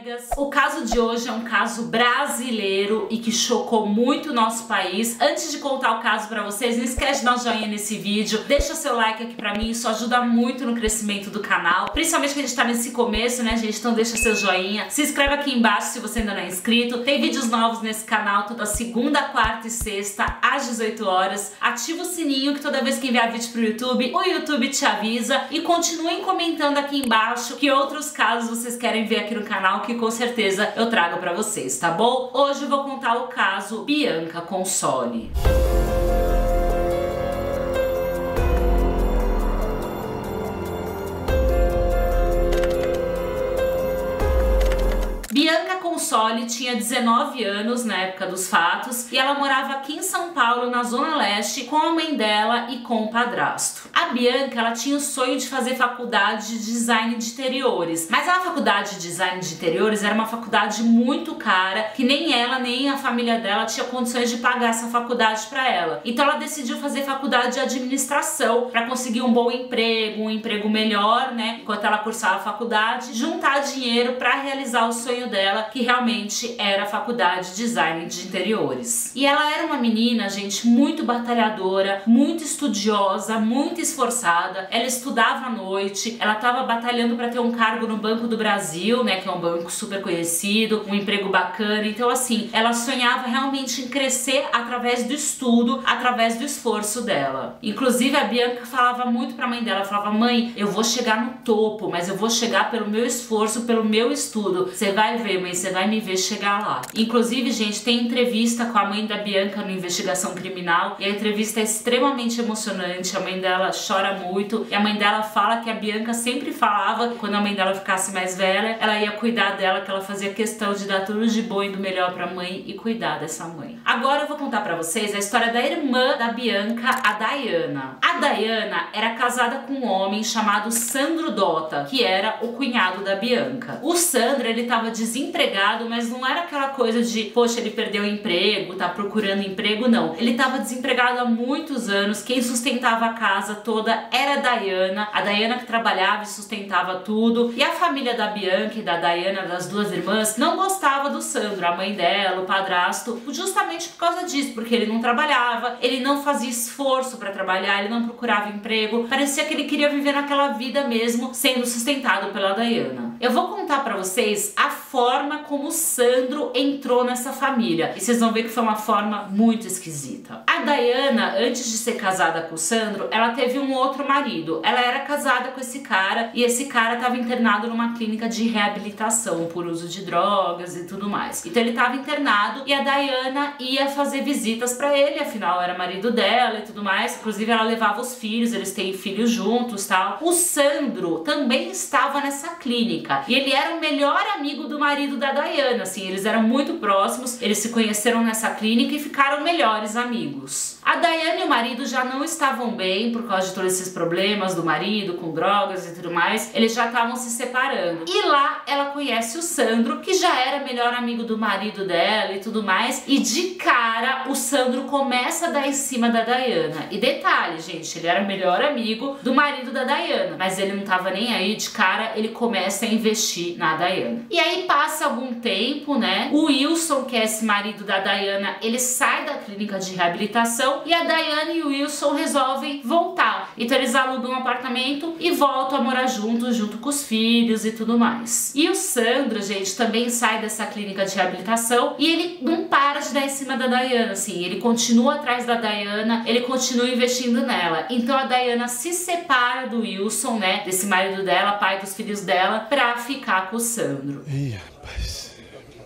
colegas! O caso de hoje é um caso brasileiro e que chocou muito o nosso país. Antes de contar o caso pra vocês, não esquece de dar um joinha nesse vídeo, deixa seu like aqui pra mim, isso ajuda muito no crescimento do canal, principalmente que a gente tá nesse começo, né, gente? Então deixa seu joinha, se inscreve aqui embaixo se você ainda não é inscrito. Tem vídeos novos nesse canal toda segunda, quarta e sexta às 18 horas. Ativa o sininho que toda vez que enviar vídeo pro YouTube, o YouTube te avisa, e continuem comentando aqui embaixo que outros casos vocês querem ver aqui no canal, que com certeza eu trago pra vocês, tá bom? Hoje eu vou contar o caso Bianca Consoli. Bianca Consoli tinha 19 anos na época dos fatos e ela morava aqui em São Paulo, na Zona Leste, com a mãe dela e com o padrasto. A Bianca, ela tinha o sonho de fazer faculdade de design de interiores, mas a faculdade de design de interiores era uma faculdade muito cara, que nem ela nem a família dela tinha condições de pagar essa faculdade para ela. Então ela decidiu fazer faculdade de administração para conseguir um bom emprego, um emprego melhor, né, enquanto ela cursava a faculdade, juntar dinheiro para realizar o sonho dela, que realmente era a faculdade de design de interiores. E ela era uma menina, gente, muito batalhadora, muito estudiosa, muito esforçada. Ela estudava à noite, ela estava batalhando para ter um cargo no Banco do Brasil, né, que é um banco super conhecido, um emprego bacana. Então assim, ela sonhava realmente em crescer através do estudo, através do esforço dela. Inclusive a Bianca falava muito pra mãe dela, falava: mãe, eu vou chegar no topo, mas eu vou chegar pelo meu esforço, pelo meu estudo. Você vai ver, mãe, você vai me ver chegar lá. Inclusive, gente, tem entrevista com a mãe da Bianca no Investigação Criminal, e a entrevista é extremamente emocionante. A mãe dela chora muito, e a mãe dela fala que a Bianca sempre falava que quando a mãe dela ficasse mais velha, ela ia cuidar dela, que ela fazia questão de dar tudo de bom e do melhor pra mãe e cuidar dessa mãe. Agora eu vou contar pra vocês a história da irmã da Bianca, a Dayana. A Dayana era casada com um homem chamado Sandro Dota, que era o cunhado da Bianca. O Sandro, ele tava desempregado, mas não era aquela coisa de, poxa, ele perdeu o emprego, tá procurando emprego, não. Ele tava desempregado há muitos anos, quem sustentava a casa toda era a Dayana que trabalhava e sustentava tudo, e a família da Bianca e da Dayana, das duas irmãs, não gostava do Sandro, a mãe dela, o padrasto, justamente por causa disso, porque ele não trabalhava, ele não fazia esforço pra trabalhar, ele não procurava emprego, parecia que ele queria viver naquela vida mesmo, sendo sustentado pela Dayana. Eu vou contar pra vocês a forma como o Sandro entrou nessa família, e vocês vão ver que foi uma forma muito esquisita. A Dayana, antes de ser casada com o Sandro, ela teve um outro marido. Ela era casada com esse cara, e esse cara estava internado numa clínica de reabilitação por uso de drogas e tudo mais. Então ele estava internado e a Dayana ia fazer visitas pra ele, afinal era marido dela e tudo mais. Inclusive ela levava os filhos, eles têm filhos juntos, tal. O Sandro também estava nessa clínica e ele era o melhor amigo do marido da Dayana, assim, eles eram muito próximos, eles se conheceram nessa clínica e ficaram melhores amigos. A Dayana e o marido já não estavam bem por causa de todos esses problemas do marido com drogas e tudo mais, eles já estavam se separando. E lá ela conhece o Sandro, que já era melhor amigo do marido dela e tudo mais, e de cara o Sandro começa a dar em cima da Dayana. E detalhe, gente, ele era o melhor amigo do marido da Dayana, mas ele não tava nem aí, de cara ele começa a investir na Dayana. E aí passa algum tempo, né, o Wilson, que é esse marido da Dayana, ele sai da clínica de reabilitação e a Dayana e o Wilson resolvem voltar. Então eles alugam um apartamento e voltam a morar juntos, junto com os filhos e tudo mais. E o Sandro, gente, também sai dessa clínica de reabilitação e ele não para de dar em cima da Dayana, assim, ele continua atrás da Dayana, ele continua investindo nela. Então a Dayana se separa do Wilson, né, desse marido dela, pai dos filhos dela, pra ficar com o Sandro. Ih, rapaz.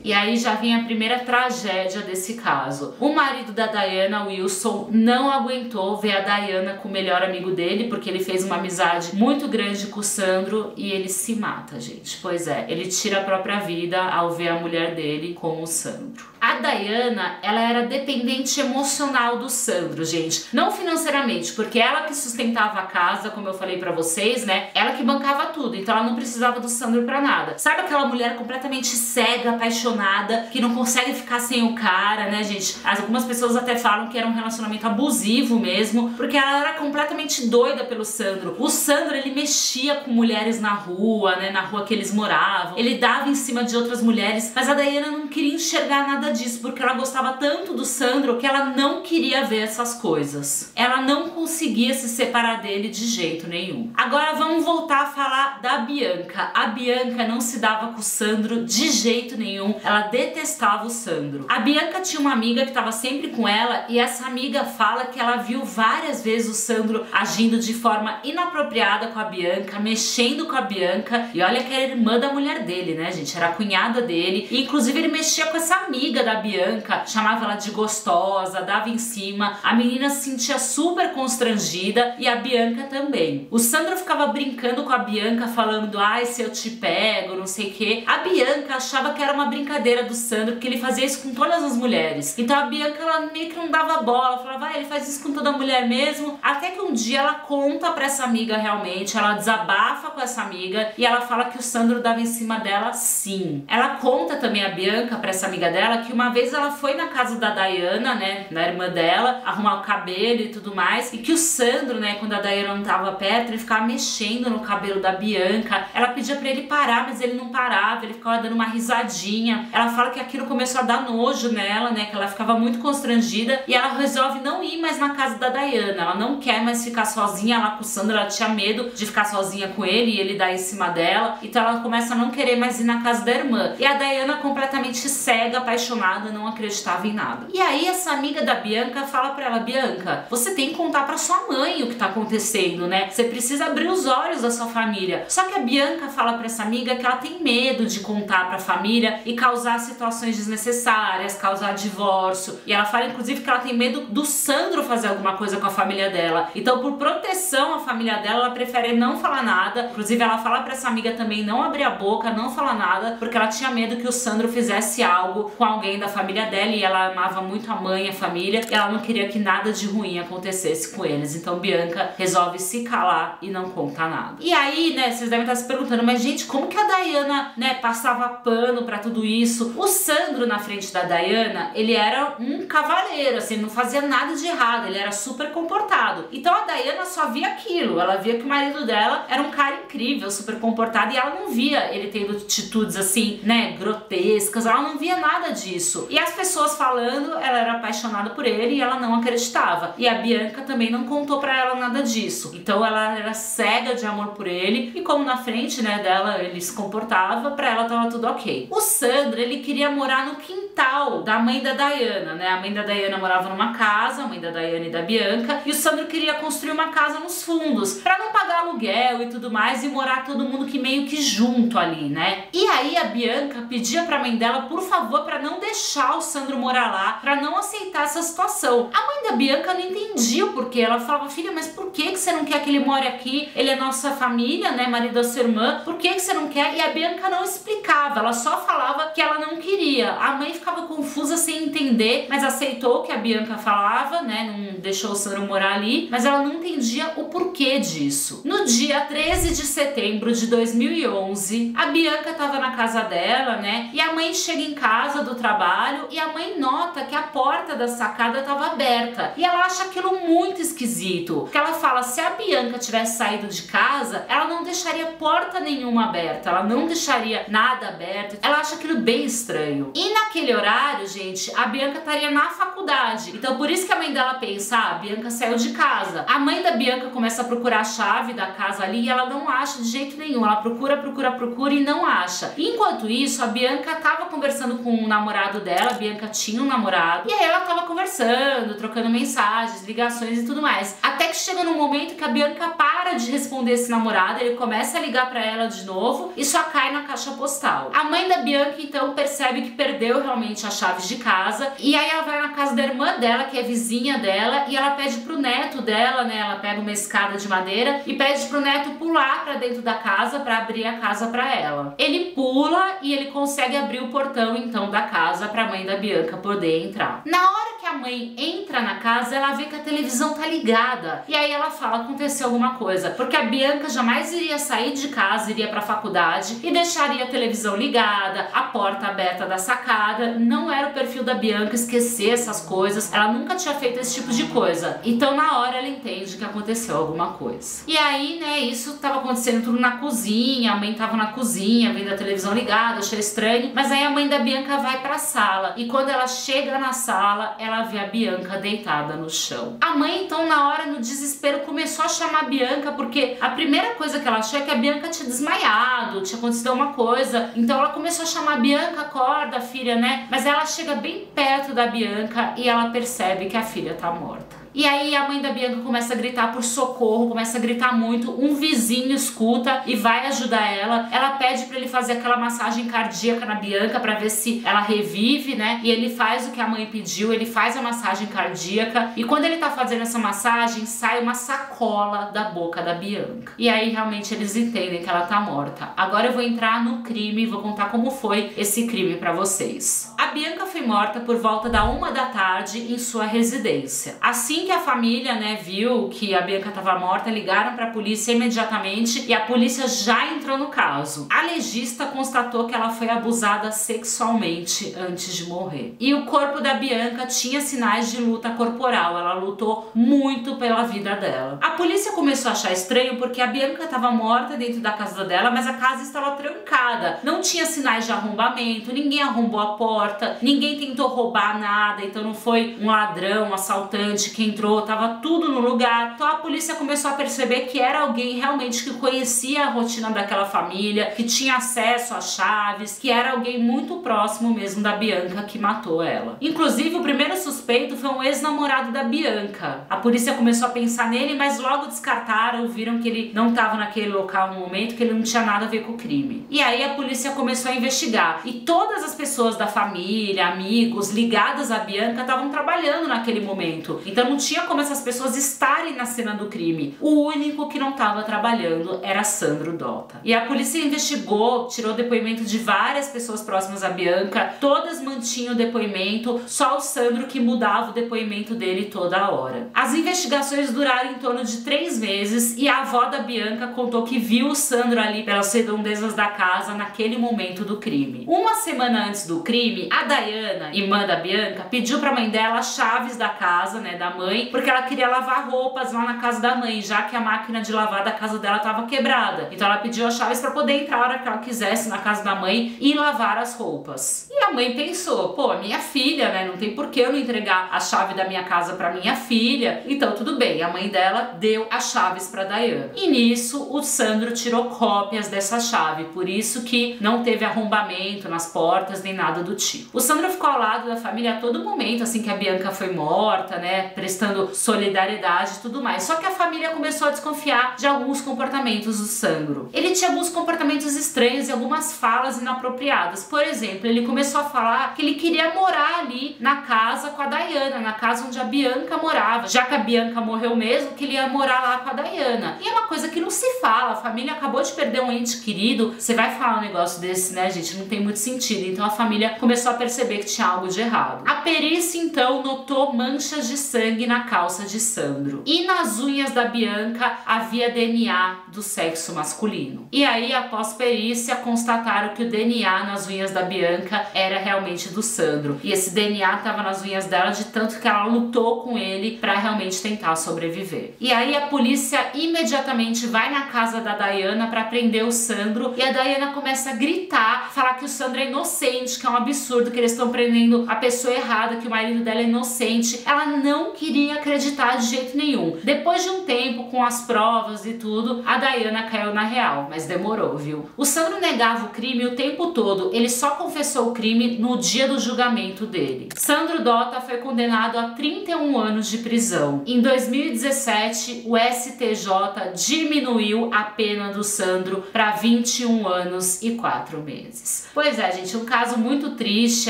E aí já vem a primeira tragédia desse caso. O marido da Dayana, Wilson, não aguentou ver a Dayana com o melhor amigo dele, porque ele fez uma amizade muito grande com o Sandro, e ele se mata, gente. Pois é, ele tira a própria vida ao ver a mulher dele com o Sandro. A Dayana, ela era dependente emocional do Sandro, gente. Não financeiramente, porque ela que sustentava a casa, como eu falei pra vocês, né? Ela que bancava tudo, então ela não precisava do Sandro pra nada. Sabe aquela mulher completamente cega, apaixonada, que não consegue ficar sem o cara, né, gente? Algumas pessoas até falam que era um relacionamento abusivo mesmo, porque ela era completamente doida pelo Sandro. O Sandro, ele mexia com mulheres na rua, né, na rua que eles moravam. Ele dava em cima de outras mulheres, mas a Dayana não queria enxergar nada disso, porque ela gostava tanto do Sandro que ela não queria ver essas coisas. Ela não conseguia se separar dele de jeito nenhum. Agora vamos voltar a falar da Bianca. A Bianca não se dava com o Sandro de jeito nenhum. Ela detestava o Sandro. A Bianca tinha uma amiga que estava sempre com ela e essa amiga fala que ela viu várias vezes o Sandro agindo de forma inapropriada com a Bianca, mexendo com a Bianca. E olha que era irmã da mulher dele, né, gente? Era a cunhada dele. E inclusive ele mexia com essa amiga da Bianca, chamava ela de gostosa, dava em cima. A menina se sentia super constrangida e a Bianca também. O Sandro ficava brincando com a Bianca, falando, ai, se eu te pego, não sei o que. A Bianca achava que era uma brincadeira do Sandro, porque ele fazia isso com todas as mulheres. Então a Bianca, ela meio que não dava bola, falava, vai, ele faz isso com toda mulher mesmo. Até que um dia ela conta pra essa amiga realmente, ela desabafa com essa amiga e ela fala que o Sandro dava em cima dela sim. Ela conta também, a Bianca, pra essa amiga dela, que uma vez ela foi na casa da Dayana, né, da irmã dela, arrumar o cabelo e tudo mais, e que o Sandro, né, quando a Dayana não tava perto, ele ficava mexendo no cabelo da Bianca. Ela pedia pra ele parar, mas ele não parava, ele ficava dando uma risadinha. Ela fala que aquilo começou a dar nojo nela, né, que ela ficava muito constrangida e ela resolve não ir mais na casa da Dayana. Ela não quer mais ficar sozinha lá com o Sandro, ela tinha medo de ficar sozinha com ele e ele dar em cima dela, então ela começa a não querer mais ir na casa da irmã. E a Dayana, completamente cega, apaixonada, não acreditava em nada. E aí essa amiga da Bianca fala pra ela, Bianca, você tem que contar pra sua mãe o que tá acontecendo, né? Você precisa abrir os olhos da sua família. Só que a Bianca fala pra essa amiga que ela tem medo de contar pra família e causar situações desnecessárias, causar divórcio. E ela fala, inclusive, que ela tem medo do Sandro fazer alguma coisa com a família dela. Então, por proteção à família dela, ela prefere não falar nada. Inclusive, ela fala pra essa amiga também não abrir a boca, não falar nada, porque ela tinha medo que o Sandro fizesse algo com alguém da família dela, e ela amava muito a mãe e a família, e ela não queria que nada de ruim acontecesse com eles. Então Bianca resolve se calar e não conta nada. E aí, né, vocês devem estar se perguntando, mas gente, como que a Dayana, né, passava pano pra tudo isso? O Sandro, na frente da Dayana, ele era um cavaleiro, assim, não fazia nada de errado, ele era super comportado. Então a Dayana só via aquilo, ela via que o marido dela era um cara incrível, super comportado, e ela não via ele tendo atitudes assim, né, grotescas, ela não via nada disso. E as pessoas falando, ela era apaixonada por ele e ela não acreditava. E a Bianca também não contou pra ela nada disso. Então ela era cega de amor por ele, e como na frente, né, dela ele se comportava, pra ela tava tudo ok. O Sandro, ele queria morar no quintal da mãe da Dayana, né? A mãe da Dayana morava numa casa, a mãe da Dayana e da Bianca, e o Sandro queria construir uma casa nos fundos, pra não pagar aluguel e tudo mais, e morar todo mundo que meio que junto ali, né? E aí a Bianca pedia pra mãe dela, por favor, pra não deixar o Sandro morar lá, pra não aceitar essa situação. A mãe da Bianca não entendia o porquê. Ela falava, filha, mas por que você não quer que ele more aqui? Ele é nossa família, né, marido da sua irmã, por que você não quer? E a Bianca não explicava, ela só falava que ela não queria. A mãe ficava confusa sem entender, mas aceitou o que a Bianca falava, né, não deixou o Sandro morar ali, mas ela não entendia o porquê disso. No dia 13 de setembro de 2011, a Bianca tava na casa dela, né, e a mãe chega em casa do trabalho e a mãe nota que a porta da sacada tava aberta, e ela acha aquilo muito esquisito, porque ela fala, se a Bianca tivesse saído de casa, ela não deixaria porta nenhuma aberta, ela não deixaria nada aberto, ela acha aquilo bem estranho. E naquele horário, gente, a Bianca estaria na faculdade, então por isso que a mãe dela pensa, ah, a Bianca saiu de casa. A mãe da Bianca começa a procurar a chave da casa ali e ela não acha de jeito nenhum, ela procura e não acha. Enquanto isso, a Bianca tava conversando com o namorado dela, a Bianca tinha um namorado, e aí ela tava conversando, trocando mensagens, ligações e tudo mais. Até que chega num momento que a Bianca para de responder esse namorado, ele começa a ligar pra ela de novo e só cai na caixa postal. A mãe da Bianca então percebe que perdeu realmente as chaves de casa, e aí ela vai na casa da irmã dela, que é vizinha dela, e ela pede pro neto dela, né, ela pega uma escada de madeira e pede pro neto pular pra dentro da casa pra abrir a casa pra ela. Ele pula e ele consegue abrir o portão então da casa pra mãe da Bianca poder entrar. Na hora que a mãe entra na casa, ela vê que a televisão tá ligada. E aí ela fala, aconteceu alguma coisa. Porque a Bianca jamais iria sair de casa, iria pra faculdade e deixaria a televisão ligada, a porta aberta da sacada. Não era o perfil da Bianca esquecer essas coisas. Ela nunca tinha feito esse tipo de coisa. Então na hora ela entende que aconteceu alguma coisa. E aí, né, isso tava acontecendo tudo na cozinha. A mãe tava na cozinha, vendo a televisão ligada, achou estranho. Mas aí a mãe da Bianca vai pra sala. E quando ela chega na sala, ela vê a Bianca deitada no chão. A mãe, então, na hora, no desespero, começou a chamar a Bianca, porque a primeira coisa que ela achou é que a Bianca tinha desmaiado, tinha acontecido alguma coisa. Então ela começou a chamar a Bianca, acorda, filha, né? Mas ela chega bem perto da Bianca e ela percebe que a filha tá morta. E aí a mãe da Bianca começa a gritar por socorro, começa a gritar muito, um vizinho escuta e vai ajudar ela. Ela pede pra ele fazer aquela massagem cardíaca na Bianca pra ver se ela revive, né? E ele faz o que a mãe pediu, ele faz a massagem cardíaca e quando ele tá fazendo essa massagem, sai uma sacola da boca da Bianca. E aí realmente eles entendem que ela tá morta. Agora eu vou entrar no crime e vou contar como foi esse crime pra vocês. A Bianca foi morta por volta da 1 da tarde em sua residência. Assim que a família, né, viu que a Bianca estava morta, ligaram para a polícia imediatamente e a polícia já entrou no caso. A legista constatou que ela foi abusada sexualmente antes de morrer. E o corpo da Bianca tinha sinais de luta corporal, ela lutou muito pela vida dela. A polícia começou a achar estranho porque a Bianca estava morta dentro da casa dela, mas a casa estava trancada. Não tinha sinais de arrombamento, ninguém arrombou a porta, ninguém tentou roubar nada, então não foi um ladrão, um assaltante que entrou, tava tudo no lugar. Então a polícia começou a perceber que era alguém realmente que conhecia a rotina daquela família, que tinha acesso às chaves, que era alguém muito próximo mesmo da Bianca que matou ela. Inclusive o primeiro suspeito foi um ex-namorado da Bianca. A polícia começou a pensar nele, mas logo descartaram, viram que ele não estava naquele local no momento, que ele não tinha nada a ver com o crime. E aí a polícia começou a investigar e todas as pessoas da família, amigos ligadas à Bianca estavam trabalhando naquele momento. Então não tinha como essas pessoas estarem na cena do crime. O único que não estava trabalhando era Sandro Dota. E a polícia investigou, tirou depoimento de várias pessoas próximas à Bianca, todas mantinham o depoimento, só o Sandro que mudava o depoimento dele toda hora. As investigações duraram em torno de 3 meses e a avó da Bianca contou que viu o Sandro ali pelas redondezas da casa naquele momento do crime. Uma semana antes do crime, a Dayana, irmã da Bianca, pediu pra mãe dela as chaves da casa, né, da mãe, porque ela queria lavar roupas lá na casa da mãe, já que a máquina de lavar da casa dela estava quebrada. Então ela pediu as chaves para poder entrar a hora que ela quisesse na casa da mãe e lavar as roupas. E a mãe pensou, pô, a minha filha, né, não tem por que eu não entregar a chave da minha casa para minha filha. Então tudo bem, a mãe dela deu as chaves para Dayana. E nisso o Sandro tirou cópias dessa chave, por isso que não teve arrombamento nas portas nem nada do tipo. O Sandro ficou ao lado da família a todo momento, assim que a Bianca foi morta, né, prestando solidariedade e tudo mais. Só que a família começou a desconfiar de alguns comportamentos do Sandro. Ele tinha alguns comportamentos estranhos e algumas falas inapropriadas. Por exemplo, ele começou a falar que ele queria morar ali na casa com a Dayana, na casa onde a Bianca morava. Já que a Bianca morreu mesmo, que ele ia morar lá com a Dayana. E é uma coisa que não se fala, a família acabou de perder um ente querido, você vai falar um negócio desse, né, gente? Não tem muito sentido. Então a família começou a perceber que tinha algo de errado. A perícia, então, notou manchas de sangue na calça de Sandro. E nas unhas da Bianca havia DNA do sexo masculino. E aí, após perícia, constataram que o DNA nas unhas da Bianca era realmente do Sandro. E esse DNA estava nas unhas dela de tanto que ela lutou com ele para realmente tentar sobreviver. E aí a polícia imediatamente vai na casa da Dayana para prender o Sandro e a Dayana começa a gritar, falar que o Sandro é inocente, que é um absurdo, que eles estão prendendo a pessoa errada, que o marido dela é inocente. Ela não queria acreditar de jeito nenhum. Depois de um tempo, com as provas e tudo, a Dayana caiu na real, mas demorou, viu? O Sandro negava o crime o tempo todo, ele só confessou o crime no dia do julgamento dele. Sandro Dota foi condenado a 31 anos de prisão. prisão. Em 2017, o STJ diminuiu a pena do Sandro para 21 anos e 4 meses. Pois é, gente, um caso muito triste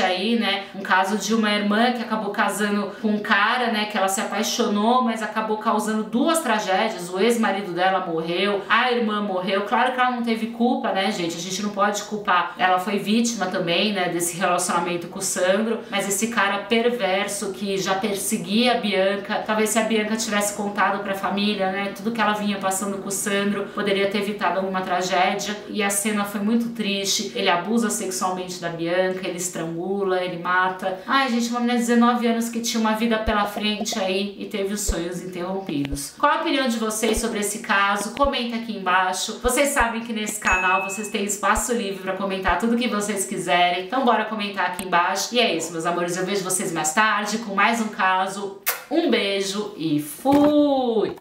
aí, né? Um caso de uma irmã que acabou casando com um cara, né? Que ela se apaixonou, mas acabou causando duas tragédias. O ex-marido dela morreu, a irmã morreu. Claro que ela não teve culpa, né, gente? A gente não pode culpar. Ela foi vítima também, né? Desse relacionamento com o Sandro, mas esse cara perverso que já perseguia a Bianca, talvez se a Bianca tivesse contado pra família, né? Tudo que ela vinha passando com o Sandro, poderia ter evitado alguma tragédia. E a cena foi muito triste. Ele abusa sexualmente da Bianca, ele estrangula, ele mata. Ai, gente, uma menina de 19 anos que tinha uma vida pela frente aí e teve os sonhos interrompidos. Qual a opinião de vocês sobre esse caso? Comenta aqui embaixo. Vocês sabem que nesse canal vocês têm espaço livre para comentar tudo que vocês quiserem. Então bora comentar aqui embaixo. E é isso, meus amores. Eu vejo vocês mais tarde com mais um caso. Um beijo e fui!